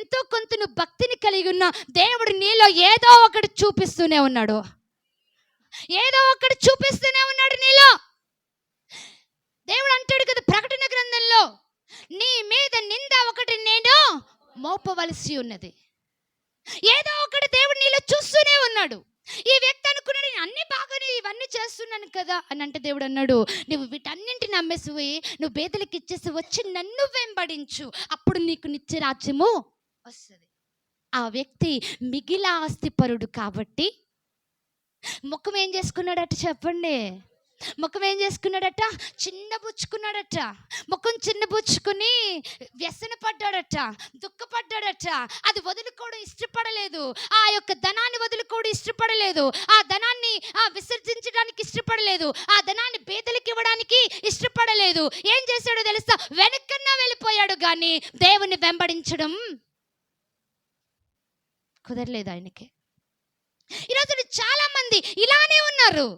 ఎంతో కొంత నువ్వు భక్తిని కలిగి ఉన్నా, దేవుడు నీలో ఏదో ఒకటి చూపిస్తూనే ఉన్నాడు. ఏదో ఒకటి చూపిస్తూనే ఉన్నాడు నీలో. దేవుడు అంటాడు కదా ప్రకటన గ్రంథంలో, నీ మీద నింద ఒకటి నేను మోపవలసి ఉన్నది. ఏదో ఒకటి దేవుడు నీలో చూస్తూనే ఉన్నాడు. ఈ వ్యక్తి అనుకున్నాడు నేను అన్ని బాగానే ఇవన్నీ చేస్తున్నాను కదా అని అంటే, దేవుడు అన్నాడు నువ్వు వీటన్నింటిని నమ్మేసిపోయి నువ్వు పేదలకు ఇచ్చేసి వచ్చి నన్ను వెంబడించు, అప్పుడు నీకు నిత్య రాజ్యము వస్తుంది. ఆ వ్యక్తి మిగిలిన ఆస్తిపరుడు కాబట్టి ముఖం ఏం చేసుకున్నాడట చెప్పండి? ముఖం ఏం చేసుకున్నాడట? చిన్నబుచ్చుకున్నాడట. ముఖం చిన్నబుచ్చుకుని వ్యసన పడ్డాడట, దుఃఖపడ్డాడట. అది వదులుకోవడం ఇష్టపడలేదు. ఆ యొక్క ధనాన్ని వదులుకోవడం ఇష్టపడలేదు. ఆ ధనాన్ని విసర్జించడానికి ఇష్టపడలేదు. ఆ ధనాన్ని పేదలకు ఇవ్వడానికి ఇష్టపడలేదు. ఏం చేశాడో తెలుసా? వెనకన్నా వెళ్ళిపోయాడు, కానీ దేవుని వెంబడించడం కుదరలేదు ఆయనకి. ఈరోజు చాలా మంది ఇలానే ఉన్నారు.